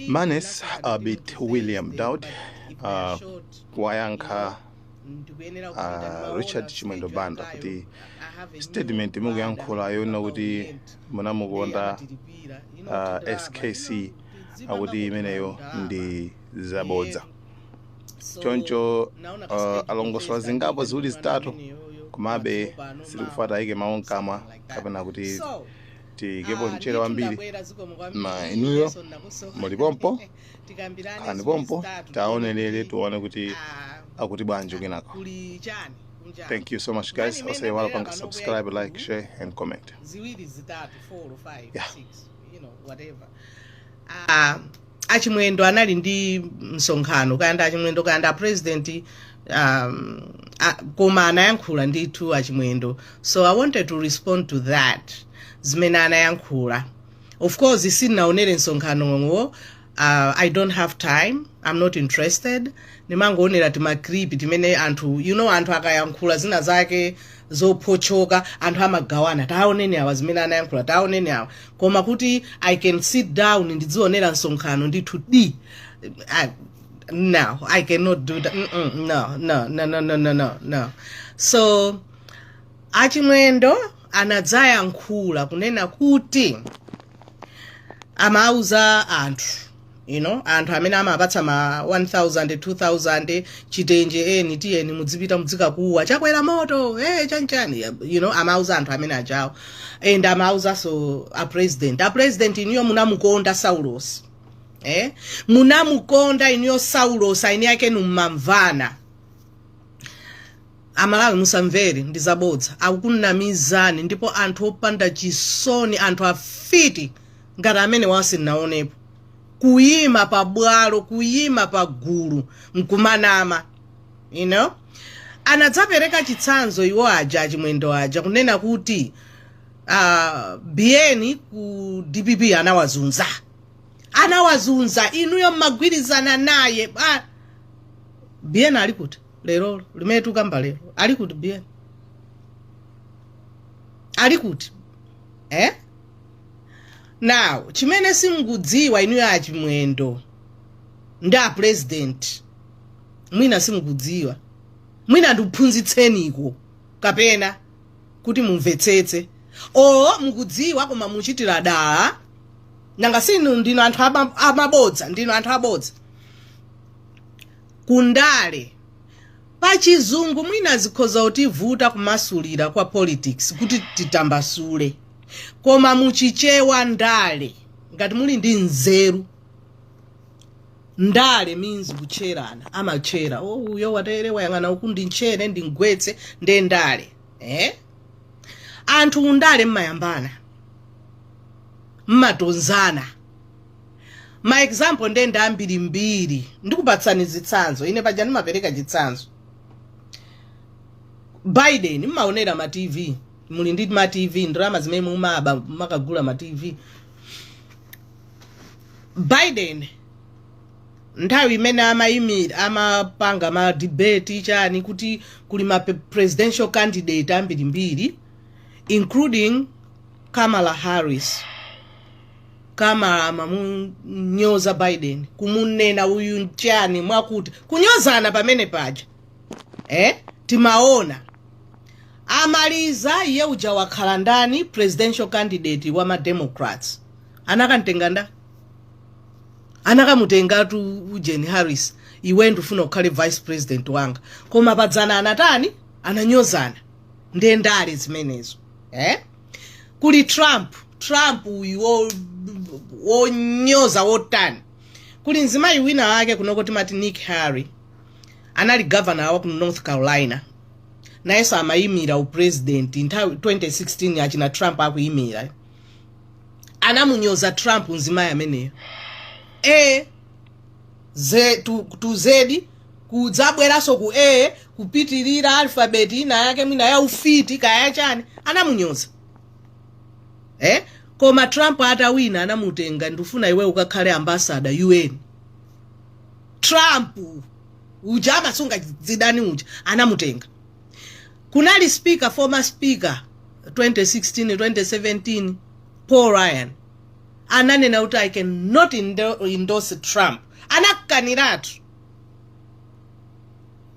Manes bit William Daud wayankha Richard Chimwendo Banda kuti statement mukuyankhula yona kuti munamukonda SKC akuti imeneyo ndi zabodza. Choncho alongosola zingapo ziwiri zitatu komabe silikufuata ayike mawu mkamwa kapena kuti tikepo mchere wambiri na inuyo mulipompo anipompo taonelele tuone kuti akuti bwanji kenako. Thank you so much guys. Also wala panga subscribe, like, share and comment. Yeah. Achimwendo anali ndi msonkhano kanda Achimwendo kanda president koma anayankhula ndithu Achimwendo, so I wanted to respond to that. Zimene anayankhula, of course sinaonere msonkhano ngo. I don't have time, I'm not interested. Nimangoonera timacrip timene anthu, you know, anthu akayankhula zina zake zopochoka anthu amagawana taoneni awa zimene anayankhula taoneni awa, koma kuti I can sit down ndizionera msonkhano ndithu no, I cannot do that. No. So Achimwendo anadzayankhula kunena kuti amauza anthu, you know, anthu amene amapatsa ma 1000 2000 chitenje eni tiyeni mudzipita mudzikakuwa chakwera moto chanchani, you know, amauza anthu amene ajawo. And amauza so a president iniyo munamukonda Saulos, munamukonda iniyo Saulos aini yake numamvana. Amalawi musamvere ndizabodza akukunamizani ndipo anthu opanda chisoni, anthu afiti ngati amene wasinaonepo kuyima pa bwalo, kuyima pa gulu mkumanama, you know. Anadzapereka chitsanzo iwo aja Achimwendo aja kunena kuti BN ku DPP anawazunza inuyo mmagwirizana naye. BN ali kuti lero limene tukamba lero ali kuti BN ali kuti now chimene simukudziwa inuyo Achimwendo nda president, mwina simukudziwa, mwina ndiphunzitseniko kapena kuti mumvetsetse, mukudziwa koma muchitira dala nanga sinu ndino anthu amabodza, ndino anthu abodza. Kundale pachizungu mwina zikhoza utivuta kumasulira kwa politics kuti titambasule, koma muchichewa ndale ngati muli ndi nzeru. Ndale means kucherana, amachera uyo watere wayangana ukundi nchere ndi ngwetse nde ndale. Anthu ndale mmayambana mmatonzana. Ma example ndenda ambiri mbiri ndikupatsani zitsanzo, ine paja ndimapereka chitsanzo. Biden mmaonera ma TV, muli ndi ma TV ndrama zimene mumaba makagula ma TV. Biden nthawi imene amapanga ma debate chani kuti kuli ma presidential candidate ambiri mbiri including Kamala Harris. Kamala amamunyoza Biden, kumunena uyu nchani mwakuti kunyozana pamene paja. Timaona amaliza iye uja wakhala ndani presidential candidate wa ma Democrats. Anakantenga nda? Anakamutengatu Jen Harris, iwe ndufuna ukhale vice president wanga. Koma padzana anatani? Ananyozana. Ndendale zimenezo. Kuli Trump uyu wonyoza wotani. Kuli nzimayi wina wake kunokoti mati Nick Haley, anali governor wa ku North Carolina. Nayeso amayimira u president nthawi 2016 achina Trump akuyimira. Anamunyoza Trump nzimayi ameneyo. To Z kudzabweraso ku kupitirira alphabet ina yake mina ya ufiti kaya chani anamunyoza. Koma Trump atawina anamutenga ndufuna iwe ukakhale ambassador UN. Trump uja amasunga zidani uja anamutenga. Kunali former speaker 2016 2017 Paul Ryan ananena kuti I cannot endorse Trump. Anakaniratu.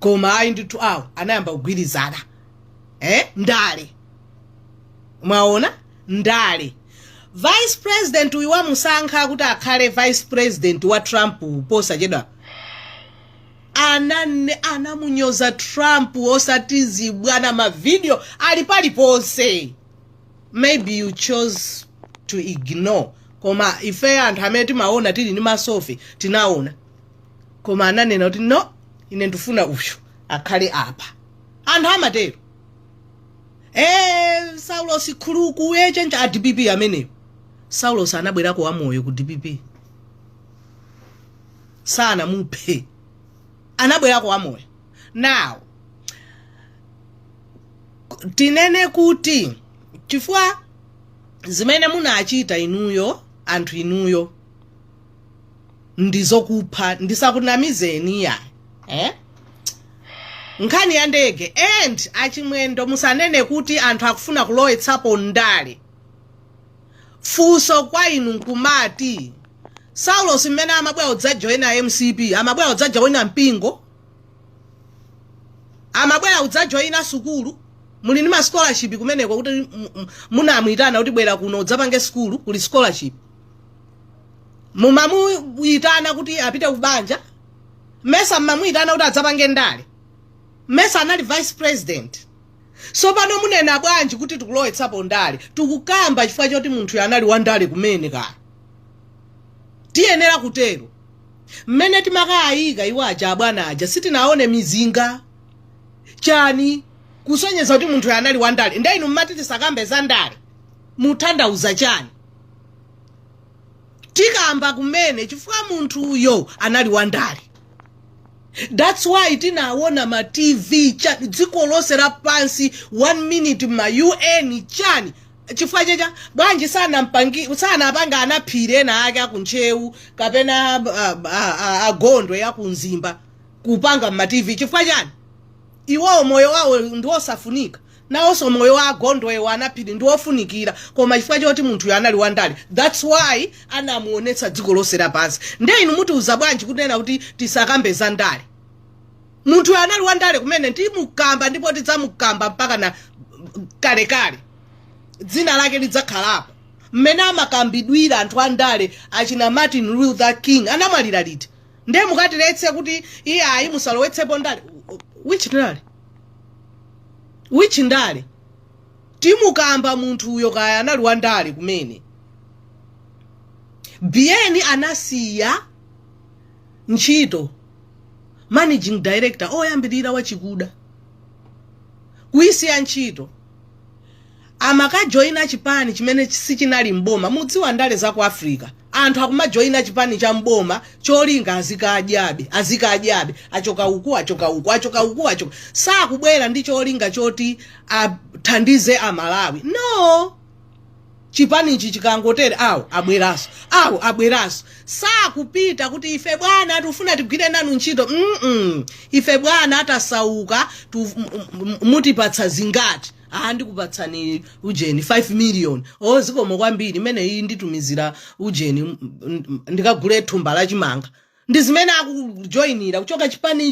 Koma ayi ndithu awo anayamba kugwirizana. Ndale. Mwaona? Ndale. Vice President uyu wamusankha kuti akhale Vice President wa Trump posachedwa. Anamunyoza Trump osatizi bwana mavideo ali paliponse. Maybe you chose to ignore. Koma ife anthu amene timaona tili ni masofi tinaona. Koma ananena kuti no, ine ndifuna uyu akhale apa. Anthu amatero. Saulos khuluku chenja a DPP ameneyo. Saulos anabwerako wamoyo ku DPP. Sana muphe. Anabwerako wamoyo. Now, tinene kuti chifukwa zimene munachita inuyo anthu inuyo ndizokupha ndisakunamizeni ya nkhani ya ndege and achimwendo musanene kuti anthu akufuna kulowetsapo ndale. Fuso kwa inu nkumati Saulos mmene amabwera udzajoina MCP amabwera udzajoina mpingo amabwera udzajoina sukulu muli ni ma scholarship kumeneko kuti munamuyitana kuti bwera kuno udzapange sukulu kuli scholarship. Mumamuyitana kuti apite kubanja Mesa mmamuyitana kuti adzapange ndale. Mesa anali Vice President. So pano munena bwanji kuti tikulowetsapo ndale tikukamba chifukwa choti munthu anali wandale kumene ka. Tiyenera kutero. Mmene timakayika iwo aja bwana aja sitinaone mizinga chani kusonyeza kuti munthu anali wandale. Nda inu mmati tisakambe za ndale muthandauza chani. Tikamba kumene chifukwa munthu uyo anali wandale. That's why tinaona ma TV chani dziko lonse la pansi 1 minute ma UN chani chifukwa checha bwanji sana apanga anaphire ena ake akunchewu kapena agondwe yakunzimba kupanga ma TV chifukwa chani iwo moyo wawo ndiwosafunika nawonso moyo wa agondwe wanaphire ndiwofunikira koma chifukwa choti munthu anali wandale. That's why anamuonetsa dziko lonse la pansi. Nde inu muti uza bwanji kunena kuti tisakambe za ndale. Munthu anali wandale kumene timukamba ndipo tidzamukamba mpaka na kale dzina lake lidzakhalapo. Mmene amakambidwira anthu andale achina Martin Luther King anamalira liti. Nde mukatiletse kuti iye ayi musalowetsepo ndale. Which ndale? Timukamba munthu uyo kaya anali wandale kumene. Bieni anasiya ntchito managing director oyambirira wachikuda kuisiya ntchito amakajoina chipani chimene sichinali mboma. Mudziwa ndale za ku Africa anthu akumajoina chipani cha mboma cholinga azikadyabe achoka uku sakubwera ndi cholinga choti athandize amalawi. No, chipani ichi chikangotere abweraso sakupita kuti ife bwana atufuna tigwire nanu ntchito. Ife bwana atasauka mutipatsa zingati ndikupatsani ujeni 5 million zikomo kwambiri imene iyi nditumizira ujeni ndikagule thumba la chimanga. Ndi zimene akujoinira kuchoka chipani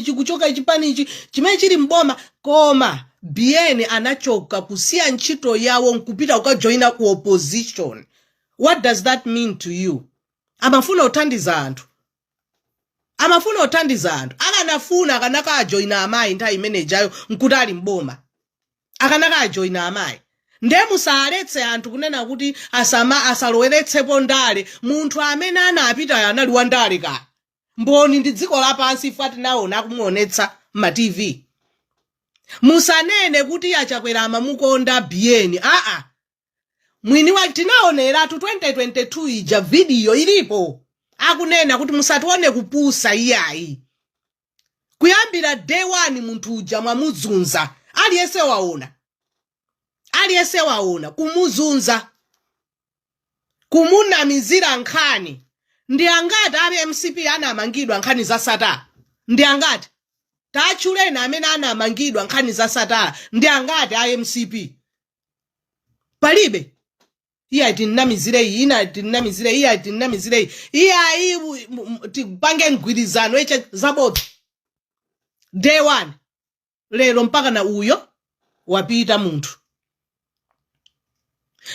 ichi chimene chili mboma. Koma Bieni anachoka kusiya ntchito yawo nkupita kukajoina ku opposition. What does that mean to you? Amafuna uthandiza anthu. Akanafuna akanakajoina amayi nthawi imene jayo nkuti ali mboma. Akanakajoina amayi. Nde musaletse anthu kunena kuti asaloweretsepo ndale munthu amene anapita anali wandale ka. Mboni ndi dziko lapansi ife tinaona akumuonetsa ma TV. Musanene kuti achakwera amamukonda Bieni. Mwini wa tinaonera 2022 ija video ilipo. Akunena kuti musatione kupusa iyayi. Kuyambira day 1 munthu uja mwamuzunza. Aliyese waona kumuzunza. Kumunamizira nkhani. Ndi angati abe MCP anamangidwa nkhani za Satana. Ndi angati tachulena amene anamangidwa nkhani za Satana. Ndi angati a MCP. Palibe. iya tinamizire ina tinamizire iya tinamizire iya tipange ngwirizano eche zabodza day 1 lero mpaka na uyo wapita munthu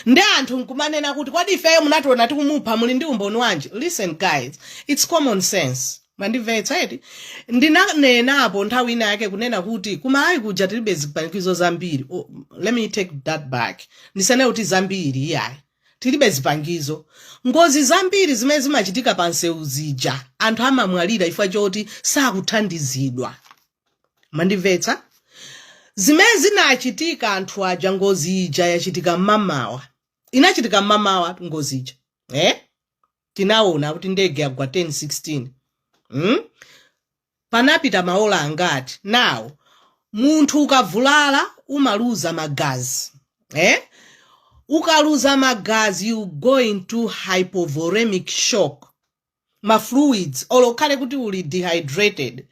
ndi anthu nkumanena kuti kwadi ifeyo munationa tikumupha muli ndi umboni wanji. Listen guys, it's common sense. Mandimvetsa eti ndinanenapo nthawi ina yake kunena kuti kumayi kuja tilibe zipangizo zambiri. Let me take that back. Ndisene kuti zambiri yayi tilibe zipangizo. Ngozi zambiri zimene zimachitika pansewu zija anthu amamwalira ifwa choti sakuthandizidwa. Mandimvetsa zimene zinachitika anthu aja ngozi ija yachitika mmamawa. Inachitika mmamawa ngozi ija. Tinaona kuti ndege yagwa 10-16. Panapita maola angati. Now munthu ukavulala umaluza magazi. Ukaluza magazi you go into hypovolemic shock. Ma fluids olokale kuti uli dehydrated.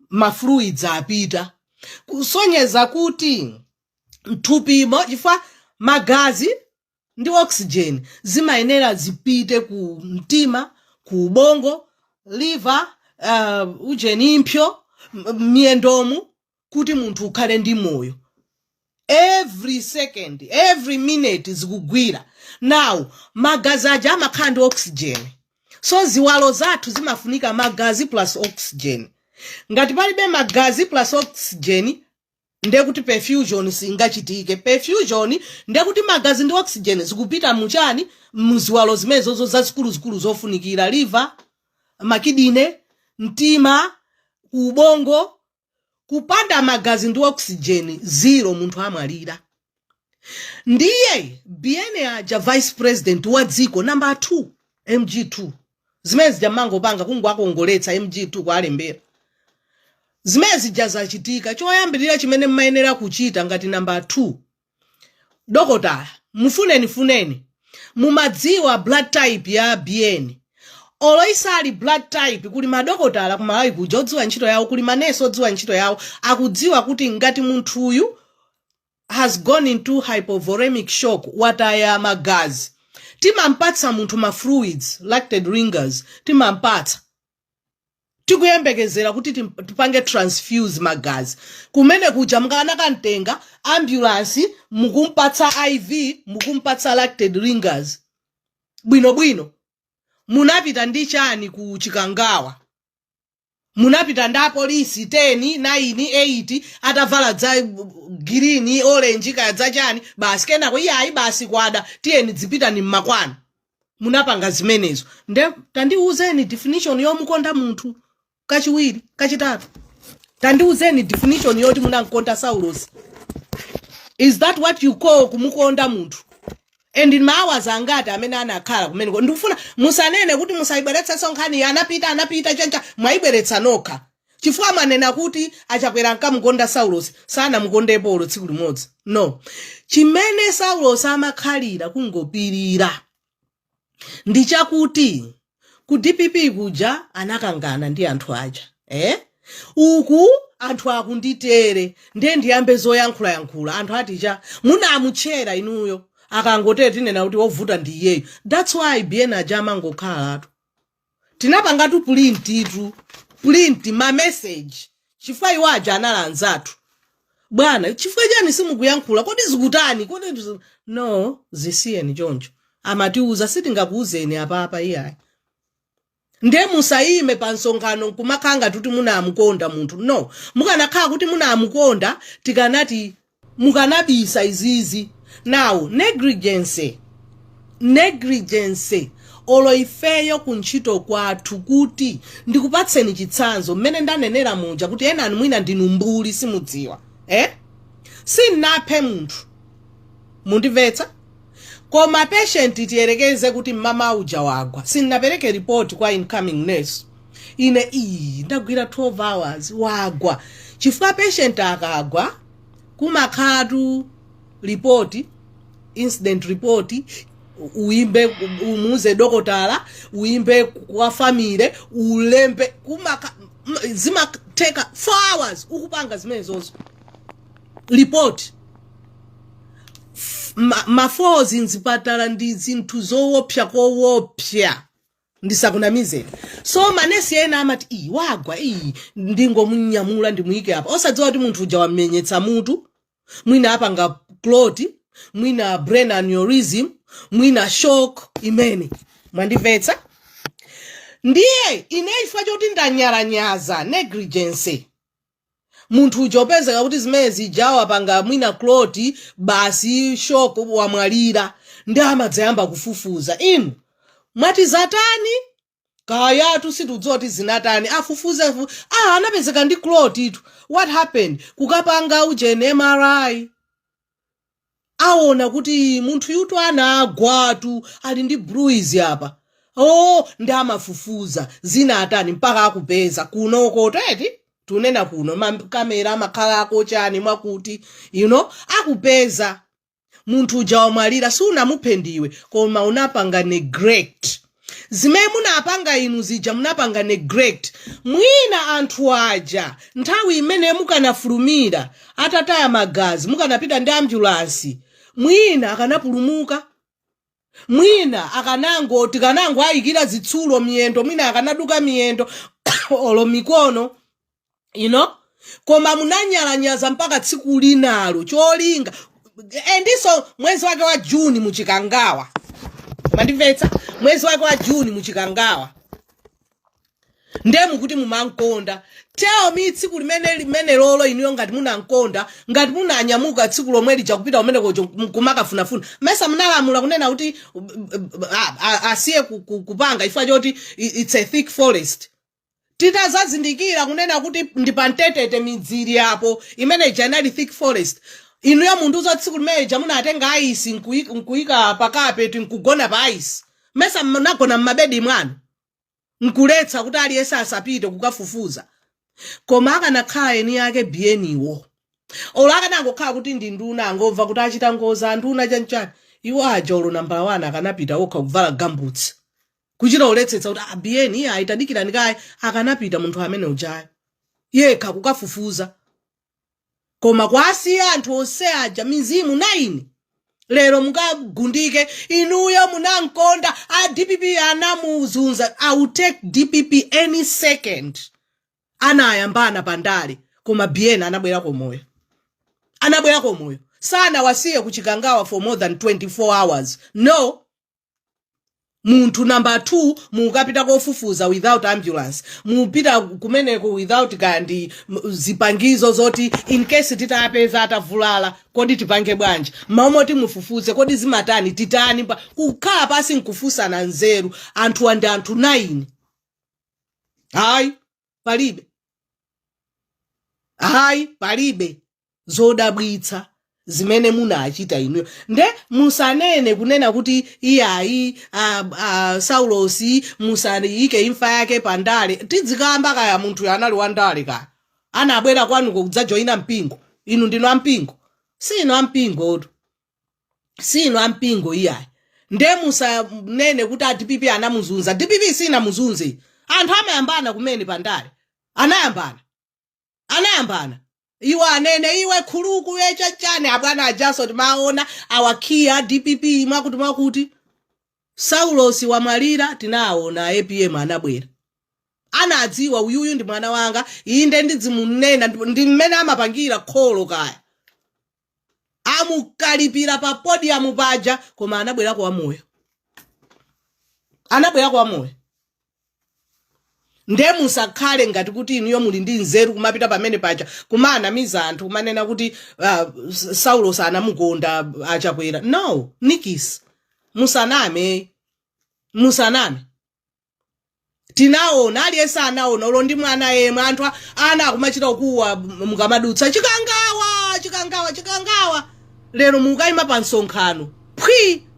Ma fluids apita. Kusonyeza kuti mthupimo chifukwa magazi ndi oxygen zimayenera zipite ku mtima, ku ubongo, liver, ujenimpyo, miendomu kuti munthu ukhale ndi moyo. Every second, every minute zikugwira. Now magazi aja amakhala ndi oxygen. So ziwalo zathu zimafunika magazi plus oxygen. Ngati palibe magazi plus oxygen ndiye kuti perfusion singachitike. Perfusion ndiye kuti magazi ndi oxygen zikupita muchani muziwalo zimenezo zazikulu zofunikira liver, makidine, mtima, ubongo. Kupanda magazi ndi oxygen zero munthu amwalira. Ndiye biene aja vice president wa dziko number 2 MG2 zimene zijamango panga kungwakongoletsa MG2 kwa alembera. Zimene zijazachitika choyambirira chimene mmayenera kuchita ngati number 2 dokotala mufuneni mumadziwa blood type ya BN. Oloisali blood type kuli madokotala kumalawi kuja odziwa ntchito yawo, kuli maneso odziwa ntchito yawo akudziwa kuti ngati munthu uyu has gone into hypovolemic shock wataya magazi timampatsa munthu ma fluids lactate ringers timampatsa tikuyembekezera kuti tipange transfuse magazi kumene kuja mukana kantenga ambulance mukumpatsa IV mukumpatsa lactate ringers bwino munapita ndi chani ku Chikangawa, munapita nda polisi 10 9 8 atavala za green orange kaya za chani basi kenako iyayi basi kwada tiyeni dzipita ni mmakwana munapanga zimenezo. Nde tandiuzeni definition yomukonda munthu kachiwiri kachitatu. Tandiuzeni definition yoti munankonda Saulos. Is that what you call kumukonda munthu? And in hours angati amene anakhala kumene ndikufuna musanene kuti musayibweretsa sonkhani anapita chancha mwaibweretsa nokha chifukwa manena kuti achakwera nkamukonda Saulos sana mukondepo olo tsiku limodzi. No, chimene Saulos amakhalira kungopirira ndichakuti ku DPP kuja anakangana ndi anthu aja uku anthu akunditere ndiye ndiyambe zoyankhula anthu aticha munamuchera inuyo akangotete tinena kuti wovuta ndi iyeyo. That's why BN ajama ngokhalatu tinapangatu print ma message chifukwa iwo aja analanzatu bwana chifukwa chani simukuyankhula kodi zikutani kodi no zisiyeni choncho amatiuza sitingakuuzeni apapa iyayi. Nde musayime pansongano kumakanga tuti munamukonda munthu. No, mukanakhala kuti munamukonda tikanati mukanabisa izizi. Now negligence olo ifeyo kuntchito kwathu kuti ndikupatseni chitsanzo mmene ndanenera munja kuti ena mwina ndinu mbuli simudziwa sinaphe munthu mundimvetsa koma patient tiyerekeze kuti mama uja wagwa sinapereke report kwa incoming nurse ine ndagwira 12 hours wagwa chifukwa patient akagwa kumakhatu report incident report uimbe umuze dokotala uimbe kwa family ulembe zima take 4 hours ukupanga zimenezo report mafozi nzipatala ndi zinthu zoopsa koopsa ndisakunamizeni. So manesi ena amati wagwa ndingomunyamula ndimuyike apa osadziwa kuti munthu uja wamenyetsa mutu mwina apanga clot mwina brain aneurysm mwina shock imene mwandimvetsa. Ndiye ine chifukwa choti ndanyalanyaza negligence munthu uja opezeka kuti zimene zijawa panga mwina clot basi shock wamwalira ndi amadzayamba kufufuza. Inu mwati zatani kayatu situdziwa kuti zinatani afufuze anapezeka ndi clot itu. What happened? Kukapanga ujene MRI aona kuti munthu yutu anagwatu ali ndi bruise apa. Ndi amafufuza zinatani mpaka akupeza kunoko teti tunena kuno makamera makhala ako chani mwakuti akupeza munthu uja wamwalira sunamuphendiwe koma unapanga neglect. Zimene munapanga inu zija munapanga neglect. Mwina anthu aja nthawi imene mukanafulumira atataya magazi mukanapita ndi ambulance mwina akanapulumuka. Mwina tikanango ayikira zitsulo miyendo mwina akanaduka miyendo olo mikono koma munanyalanyaza mpaka tsiku linalo cholinga endiso mwezi wake wa Juni muchikangawa. Mandimvetsa mwezi wake wa Juni muchikangawa ndemu kuti mumankonda. Tell me tsiku limene lolo iniyo ngati munankonda ngati munanyamuka tsiku lomwe lija kupita umene kumakafunafuna mesa munalamula kunena kuti asiye kupanga ifwa choti it's a thick forest. Titazazindikira kunena kuti ndipantetete midziri apo imene janali thick forest. Inuyo munthu za tsiku limene munatenga ice nkuyika pakapeti nkugona pa ice mesa munagona mmabedi mwanu nkuletsa kuti aliyese asapite kukafufuza. Koma akanakhala eni yake bieniwo ola akanangokhala kuti ndi nduna angomva kuti achita ngoza nduna chanchani iwo aja olo namba 1 akanapita okha kuvala gumboots kuchita uletsetsa kuti bieni aitadikirani kaye akanapita munthu amene ujayo yekha kukafufuza. Koma kwasiya anthu onse aja mizimu 9 lero mukagundike inuyo munankonda DPP anamuzunza. I will take DPP any second. Anayambana pandale koma biena anabwera komoyo sana wasiye kuchikangawa for more than 24 hours. No. Munthu number 2 mukapita kofufuza without ambulance mupita kumeneko without kandi zipangizo zoti in case titapeza atavulala kodi tipange bwanji maomoti mufufuze kodi zimatani titani kukhala pasi nkufusa na nzeru anthu andi anthu 9 palibe zodabwitsa zimene munachita inuyo. Nde musanene kunena kuti iyayi Saulosi musaniyike imfa yake pandale. Tidzikamba kaya munthu anali wandale kaya anabwera kwanuko kudzajoina mpingo. Inu ndino ampingo sino ampingo iyayi. Nde musanene kuti DPP anamuzunza. DPP sina muzunze anthu amayambana kumene pandale anayambana iwe anene iwe khuluku yechachane abwana ajaso timaona awakia DPP mwakuti Saulosi wamwalira tinaona APM anabwera anadziwa uyuyu ndi mwana wanga inde ndidzimunena ndi mmene amapangira kholo kaya amukalipira pa podium paja koma anabwera kwa moyo nde musakhale ngati kuti inuyo muli ndi nzeru kumapita pamene paja kumanamiza anthu kumanena kuti Saulosi anamukonda achakwera. No, nikis musaname tinaona aliyese anaona ulo ndi mwana yemwe anthu ana kumachita kuwa mukamadutsa chikangawa lero mukayima pa nsonkhano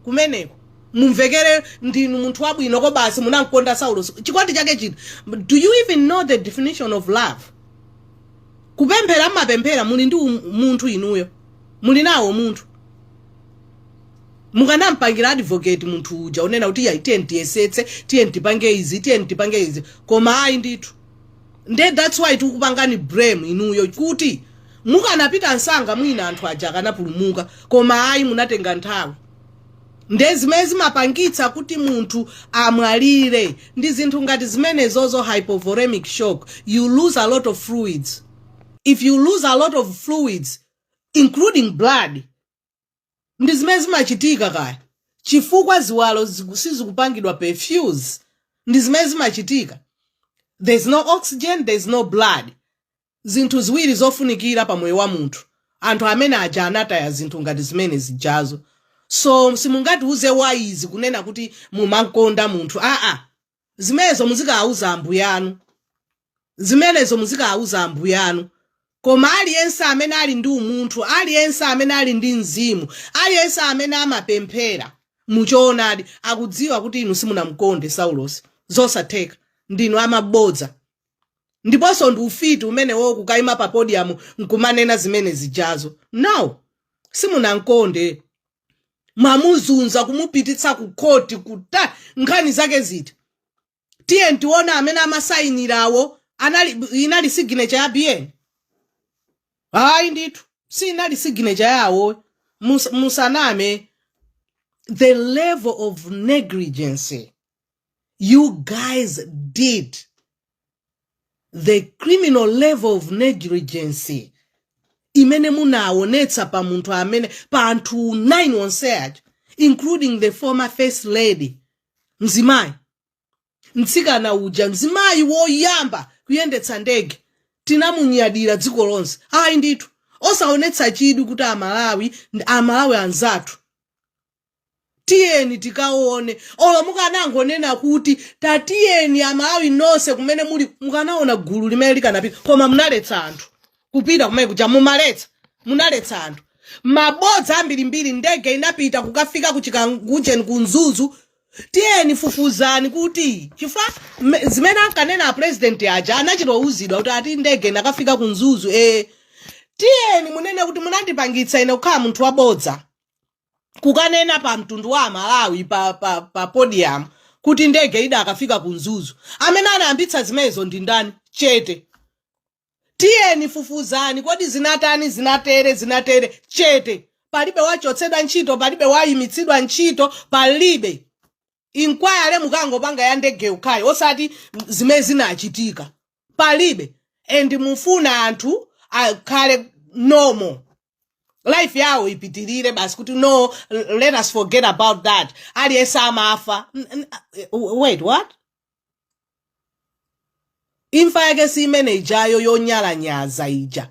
kumeneko mumvekere ndinu munthu wabwino ko basi munankonda Saulosi chikondi chake chino. Do you even know the definition of love? Kupemphera mapemphera muli ndi munthu inuyo muli nawo munthu mukanampangira advocate munthu uja unena kuti yaitiyesetse tipange izi koma ayi ndithu. Nde that's why tikupangani blame inuyo kuti mukanapita nsanga mwina anthu aja akanapulumuka koma ayi munatenga nthawi. Ndezimene zimapangitsa kuti munthu amwalire ndi zinthu ngati zimenezozo hypovolemic shock. You lose a lot of fluids. If you lose a lot of fluids including blood, ndi zimene zimachitika kaya chifukwa ziwalo sizikupangidwa perfuse. Ndi zimene zimachitika. There's no oxygen, there's no blood. Zinthu ziwiri zofunikira pa moyo wa munthu. Anthu amene aja anataya zinthu ngati zimene zijazo. So simungati uze waizi kunena kuti mumankonda munthu. Zimenezo muzikauza ambuyanu. Zimenezo muzikauza ambuyanu. Koma aliyense amene ali ndi umunthu, aliyense amene ali ndi mzimu, aliyense amene amapemphera muchoonadi akudziwa kuti inu simunamkonde Saulosi. Zosatheka. Ndinu amabodza. Ndiponso ndi ufiti umene wo kukayima pa podium nkumanena zimene zijazo. No. Simunamkonde. Mamuzunza kumupititsa ku koti kuta nkhani zake ziti. Tiye ntiona amene amasayinirawo inali signature ya BN. Hayi ndithu. Si inali signature yawo. Musaname. The level of negligence you guys did. The criminal level of negligence imene munaonetsa pa munthu amene pa anthu 9 onseaja, including the former first lady Mzimayi. Mtsikana uja Mzimayi woyamba kuyendetsa ndege tinamunyadira dziko lonse. Hayi ndithu. Osaonetsa chidwi kuti Amalawi anzathu. Tiyeni tikaone. Olo mukanangonena kuti tatiyeni Amalawi nonse kumene muli mukanaona gulu limene likanapita. Koma munaletsa anthu. Kupita kumene kuja mumaletsa. Munaletsa anthu. Mabodza ambirimbiri ndege inapita kukafika kuchikanguje kunzuzu. Tiyeni fufuzani kuti chifukwa zimene ankanena president aja anachitouzidwa kuti ati ndege nakafika kunzuzu. Tiyeni munene kuti munandipangitsa ine kukhala munthu wabodza. Kukanena pa mtundu wa Malawi pa podium kuti ndege ida akafika kunzuzu. Amene anayambitsa zimenezo ndi ndani? Chete. Tiyeni fufuzani kodi zinatere Chete. Palibe wachotsedwa ntchito, palibe wayimitsidwa ntchito, palibe. Inquiry mukangopanga ya ndege ukhale osati zimene zinachitika. Palibe. And mufuna anthu akhale normal. Life yawo ipitirire basi kuti no, let us forget about that. Aliyense amafa. Wait, what? Imfa yake si imene ijayo yonyalanyaza ija.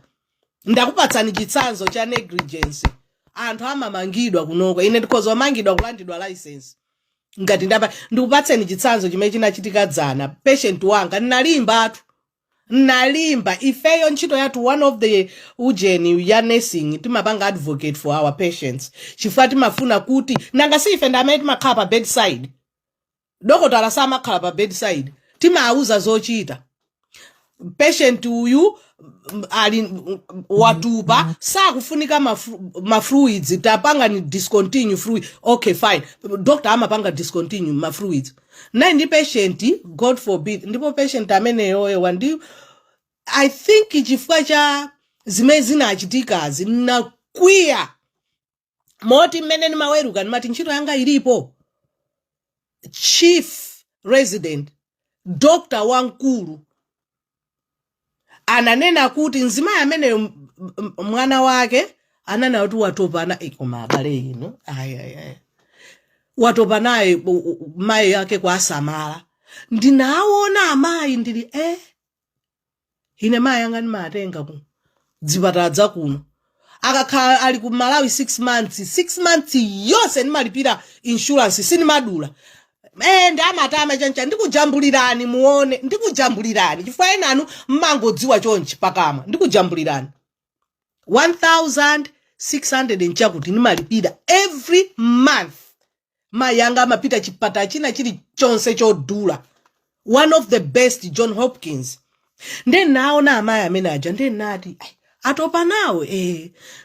Ndakupatsani chitsanzo cha negligence. Anthu amamangidwa kunoko. Ine because wamangidwa kulandidwa license. Ngati ndikupatseni chitsanzo chimene chinachitika dzana. Patient wanga nalimba ifeyo ntchito yathu one of the ujeni ya nursing timapanga advocate for our patients. Chifukwa timafuna kuti nanga si ife ndamene timakhala pa bedside. Dokotala samakhala pa bedside. Timauza zochita. Patient uyu ali watupa sakufunika mafluids tapanga ni discontinue fluid. Okay fine. Doctor amapanga discontinue fluids. Na ndi patient God forbid ndipo patient amene yoyo wandi I think chifukwa cha zimene zinachitika zinakwiya moti mmene nimaweruka nimati ntchito yanga ilipo. Chief resident Dr. Wankulu ananena kuti Mzimayi amene mwana wake anana kuti watopana koma abale ino watopa naye mayi yake kwa Samala. Ndinaona amayi ndili ine mayi yanga nimatenga ku dzipatala kuno akakhala ali ku Malawi 6 months yonse nimalipira insurance sinimadula. Ndamatama chancha ndikujambulirani muone ndikujambulirani chifukwa enanu mmangodziwa chonchi pakamwa ndikujambulirani 1600 nchakuti nimalipira every month. Mayanga amapita chipata china chili chonse chodula. One of the best John Hopkins. Naona amayi amene aja nati atopa nawo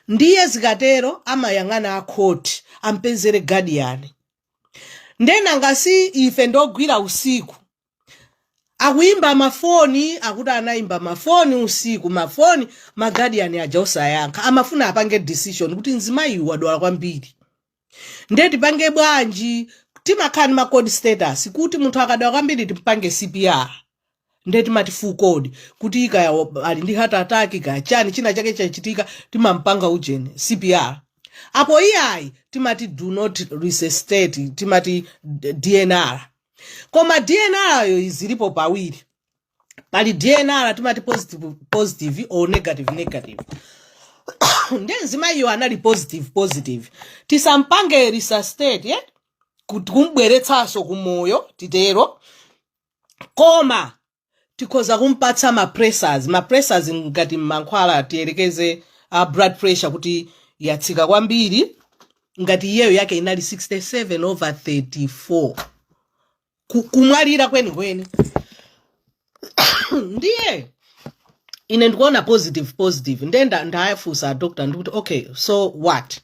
ndiye zikatero amayang'ana akhoti ampezere guardian. Nanga si ife ndogwira usiku akuimba mafoni akuti anaimba mafoni usiku mafoni maguardian aja osayankha amafuna apange decision kuti mzimayi wadwala kwambiri ndeti pange bwanji timakhani ma code status kuti munthu akadwala kwambiri timpange CPR ndeti mati full code kuti ika ali ndi heart attack ka chani china chake chachitika timampanga ujeni CPR apo iyayi timati do not resuscitate timati DNR koma DNR yo zilipo pawiri pali DNR timati positive or negative ndenzimayi yo anali positive tisampange resuscitate kuti kumbweretsaso kumoyo titero koma tikhoza kumpatsa ma pressures ngati mankhwala tiyelekeze blood pressure kuti yatsika kwambiri ngati iyeyo yake inali 67/34 kumwalira kweni ndiye ine ndikuona positive ndenda ndayafusa doctor ndikuti okay so what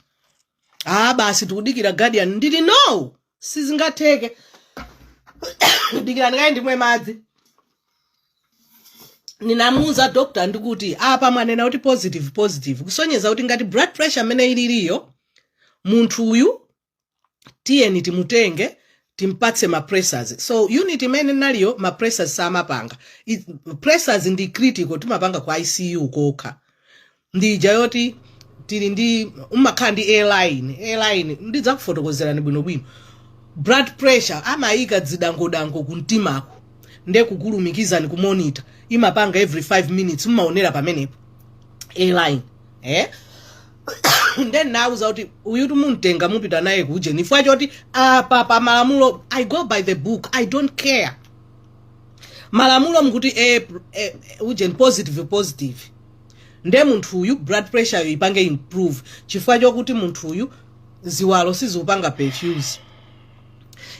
basi tikudikira guardian ndili no sizingatheke dikira ndikaye ndimwe madzi ninamuza doctor ndikuti apa mwanena kuti positive kusonyeza kuti ngati blood pressure amene iliriyo munthu uyu tiyeni timutenge timpatse ma pressures so unit imene naliyo ma pressures samapanga pressures ndi critical timapanga kwa ICU kokha ndija yoti tili ndi umakhala ndi airline ndidzakufotokozerani bwinobwino blood pressure amayika zidangodango kumtimako nde kukulumikizani ku monitor imapanga every 5 minutes mmaonera pamenepo airline then nauza kuti uyu tumutenga mupita naye kuje nifua choti pa malamulo I go by the book I don't care malamulo mkuti uje positive nde munthu uyu blood pressure yo ipange improve chifukwa chokuti munthu uyu ziwalo sizupanga perfuse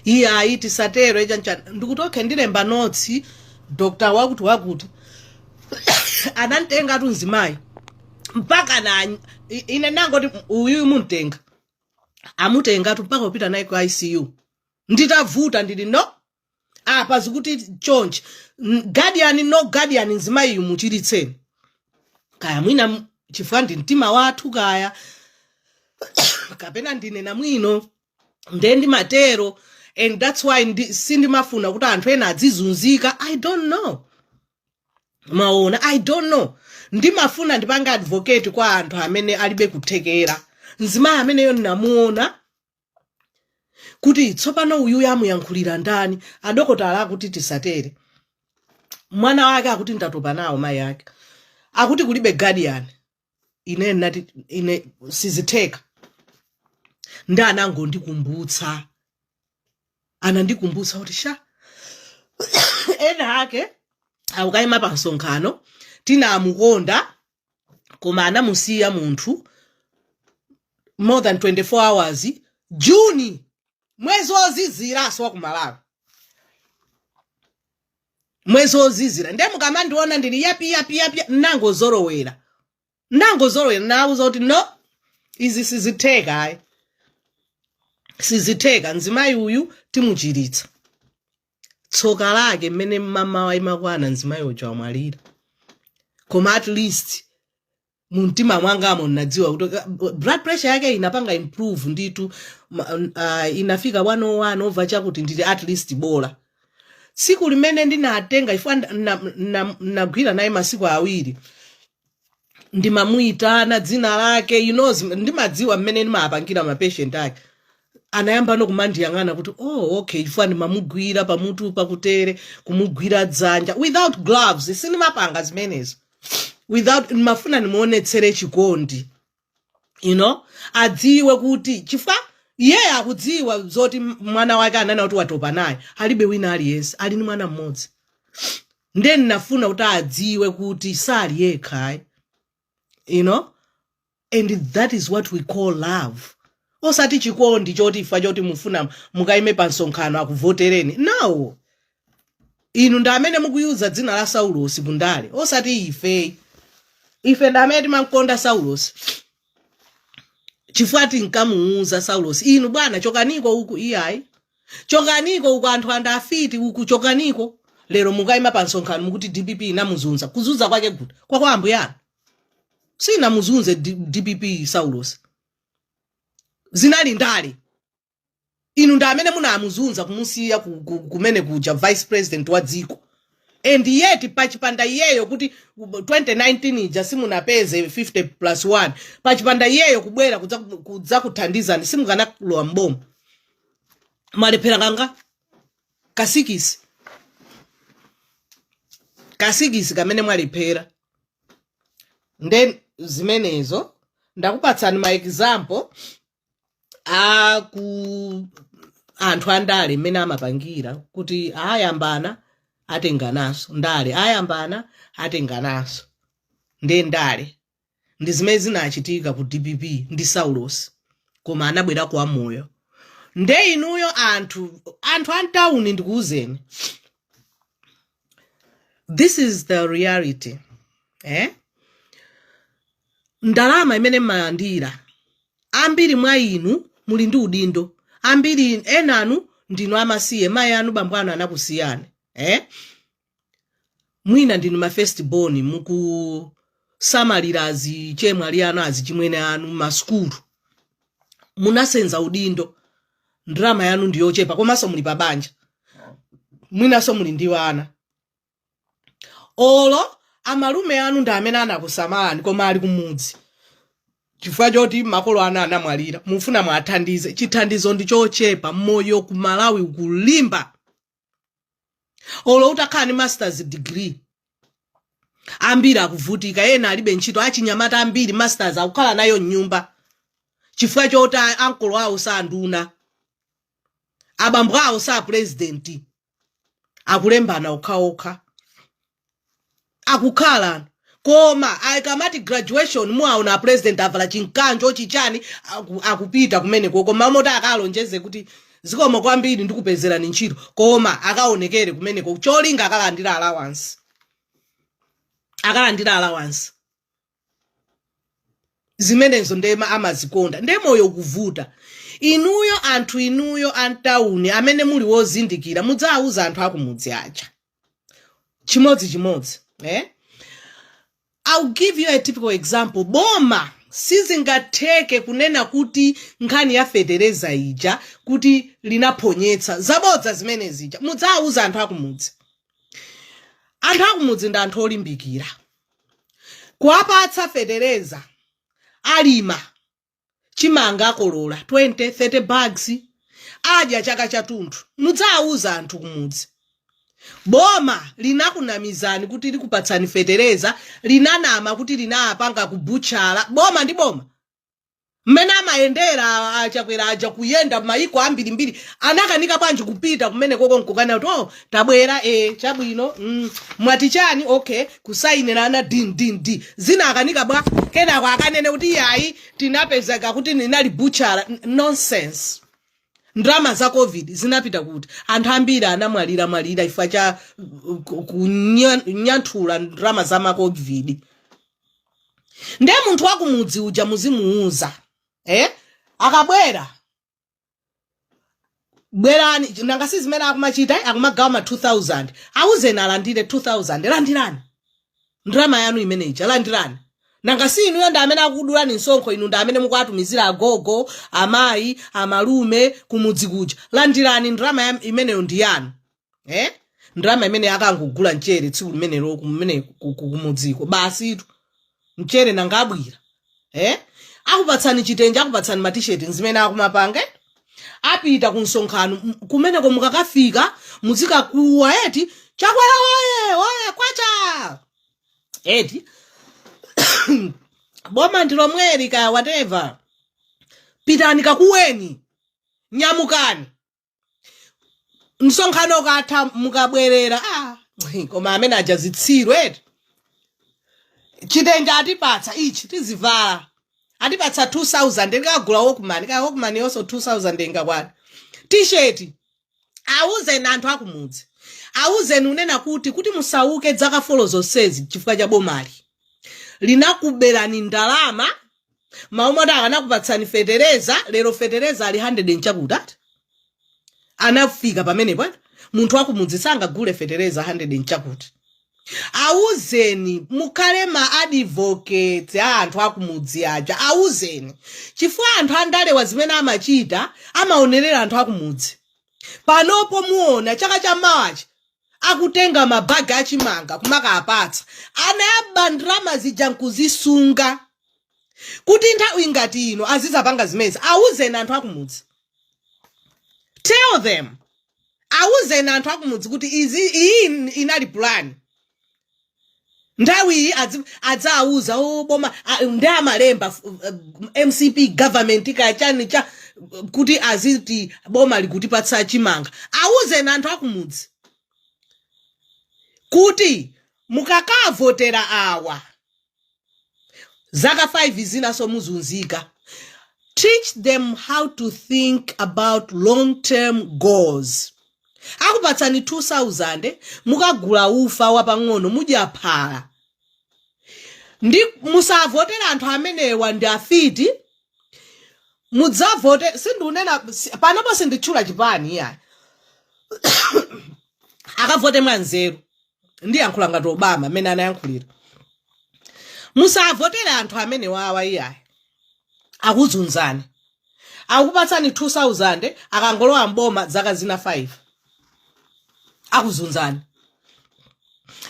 iya tisatero echancha ndikuti okay ndilemba notes doctor wakuti anantenga tunzimayi mpaka na ine nangoti uyu muntenga amutenga mpaka upita naye ku ICU nditavuta ndili no apa zikuti chonchi guardian nzimayi muchiritseni kaya mwina chifukwa ndi mtima wathu kaya kapena ndine na mwino ndendi matero and that's why sindimafuna kuti anthu ena adzizunzika I don't know maona I don't know ndimafuna ndipanga advocate kwa anthu amene alibe kuthekera nzimayi amene yo namuona kuti tsopano uyu yamuyankhulira ndani adokotala akuti tisatere mwana wake akuti ndatopa nawo mayi yake akuti kulibe guardian ine sizitheka ndanango ndikumbutsa anandikumbutsa kuti sha ena ake awukayima pa nsonkhano tinamukonda koma anamusiya munthu more than 24 hours Juni mwezi wozizira so kumalawi mwezi wozizira nde mukamandiona ndili yapi nango zorowera nauza kuti no izi sizitheka sizitheka nzimayi uyu timuchiritsa tsoka lake mmene mama wayimakwana nzimayi uja wamwalira koma at least muntima mwangamo ninadziwa kuti blood pressure yake inapanga improve nditu inafika 101 over chakuti ndili at least bola tsiku limene ndinatenga ifwa nagwira naye masiku awiri ndimamuyitana dzina lake ndimadziwa mmene ndimapangira ma patient ake anayamba nokumandiyang'ana kuti okay ifwa ndimamugwira pamutu pakutere kumugwira dzanja without gloves sindimapanga zimenezo without mafuna nimuonetsere chikondi adziwe kuti chifukwa yeye akudziwa zoti mwana wake anana kuti watopa naye alibe wina aliyense ali ni mwana mmodzi then nafuna kuti adziwe kuti sali yekha and that is what we call love osati chikondi choti ifa choti mufuna mukaime pa nsonkhano akuvotereni no inu ndamene mukuyuza dzina la Saulosi kundale osati ife ndamene timakonda Saulosi chifukwa tinkamuuza Saulosi inu bwana chokaniko uku iyayi chokaniko uku anthu andafiti uku chokaniko lero mukaima pa nsonkhano mukuti DPP inamuzunza. Kuzunza kwake kuti kwa ambuya sinamuzunze DPP Saulos. Zinali ndale. Inu ndamene munamuzunza kumusiya kumene kuja vice president wa dziko. And yet pachipanda iyeyo kuti 2019 ija simunapeze 50+1 pachipanda iyeyo kubwera kudza kuthandizani simukanakulowa mbomo malephera kanga kasikisi kamene mwalephera. Then zimenezo ndakupatsani ma example ku anthu andale mene amapangira kuti ayambana atenganaso ndale ayambana atenganaso ndale ndi zimene zinachitika ku DPP ndi Saulos koma anabwera kwa moyo. Nde inuyo anthu antawuni ndikuuzeni, this is the reality. Ndalama imene mmayandira ambiri mwa inu muli ndi udindo, ambiri enanu ndinu amasiye, mayi anu bambo anu anakusiyani. Mwina ndinu ma first born mukusamalira chemwali anu chimwene anu maskulu. Munasenza udindo, ndrama yanu ndiyochepa komanso muli pabanja. Mwinaso muli ndi wana. Olo amalume anu ndi amene anakusamalani koma ali kumudzi. Chifukwa choti makolo ana anamwalira, mufuna mwathandize. Chithandizo ndi chochepa, moyo ku Malawi ukulimba. Olo utakhala ni masters degree ambiri akuvutika, ena alibe ntchito, achinyamata ambiri masters akukhala nayo nyumba. Chifukwa choti ankolo awo sanduna, abambo awo sa president, akulembana okhaokha akukhala. Koma aikamati graduation muaona president avala chinkanjo chichani akupita kumene koma mota akalonjeze kuti zikomo kwambiri ndikupezerani ntchito koma akaonekere kumene cholinga akalandira allowance. Zimenezo ndema amazikonda, ndemoyo kuvuta. Inuyo antawuni amene muli wozindikira mudzauza anthu akumudzi acha chimodzi. I'll give you a typical example. Boma sizingatheke kunena kuti nkhani ya federeza ija kuti linaponyetsa zabodza zimene zija. Mudzauza anthu akumudzi. Anthu akumudzi ndi anthu olimbikira. Kuwapatsa federeza alima chimanga akolola 20-30 bags adya chaka chathunthu. Mudzauza anthu kumudzi. Boma linakunamizani kuti likupatsani federeza, linanama kuti linapanga kubuchala. Boma ndi boma mmene amayendera achakwera aja kuyenda maiko ambirimbiri anakanika bwanji kupita kumene koko nkukana kuti tabwera chabwino mwati chani okay kusayinirana din zina akanika bwa kena kwa akanene kuti yayi tinapezeka kuti ninali buchala. Nonsense. Ndrama za COVID zinapita kuti anthu ambiri anamwalira ifa cha kunyanthula ndrama za COVID. Nde munthu wakumudzi uja muzimuuza akabwera bwerani nanga sizimene akumachita akumagawa ma 2000 auzeni alandire 2000 landirani ndrama yanu imene ija landirani. Nanga si inuyo ndi amene akudulani nsonkho, inu ndi amene mukuwatumizira agogo amayi amalume kumudzi kuja. Landirani ndrama imeneyo ndi yanu. Ndrama imene akangogula mchere tsiku limenelo kumene kumudziko basi mchere nanga abwira. Akupatsani chitenje, akupatsani ma t-shirt zimene akumapanga. Apita ku nsonkhano kumene mukakafika muzikakuwa eti chakwera oye kwacha eti boma ndilo mweri kaya whatever. Pitani kakuweni, nyamukani. Msonkhano katha mukabwerera koma amene ajazitsirwe eti. Chitenje atipatsa ichi tizivala. Atipatsa 2000 ndikagula Walkman yonso 2000 ingakwana. T-shirt auzeni anthu akumudzi. Auzeni unena kuti musauke dzaka folo zonsezi chifukwa cha bomali. Linakuberani ndalama maumada anakupatsani federeza, lero federeza ali 100 nchakuti anafika pamene bwana munthu wakumudzi sangagule fetereza 100 nchakuti. Auzeni mukale ma advocates anthu akumudzi aja, auzeni chifukwa anthu andalewa zimene amachita amaonerera anthu akumudzi. Panopo muona chaka cha March akutenga mabagi achimanga kumakapatsa anayaba ndrama zija nkuzisunga kuti nthawi ngati ino azizapanga zimezi. Auzeni anthu akumudzi, tell them, auzeni anthu akumudzi kuti iyi inali plan. Ndawi adzauza boma ndamalemba MCP government kachani cha kuti aziti boma likutipatsa chimanga. Auzeni anthu akumudzi kuti mukakavotera awa zaka 5 zinaso muzunzika. Teach them how to think about long-term goals. Akupatsani 2000 mukagula ufa wapang'ono mudya phala. Ndi musavotera anthu amenewa ndi afiti. Mudzavote sindunena panopo sinditchula chipani ya. Akavote mwanzeru. Ndi yankhula ngati Obama amene anayankhulira. Musavotera anthu amenewa awa iyayi. Akuzunzani. Akupatsani 2000 akangolowa mboma zaka zina 5. Akuzunzani.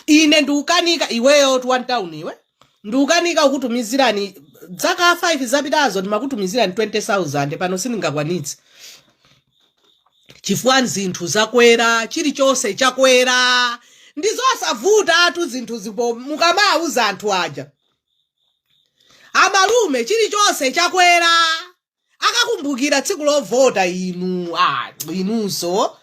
Ine ndiukanika iweyo tu one town iwe. Ndiukanika ukutumizirani zaka 5 zapitazo ndimakutumizirani 20,000 pano sindingakwanitsi. Chifukwa zinthu zakwera, chilichonse chakwera. Ndizosavuta atu zinthu zipo mukamauza anthu aja. Amalume chilichonse chakwera. Akakumbukira tsiku lovota inu, inunso.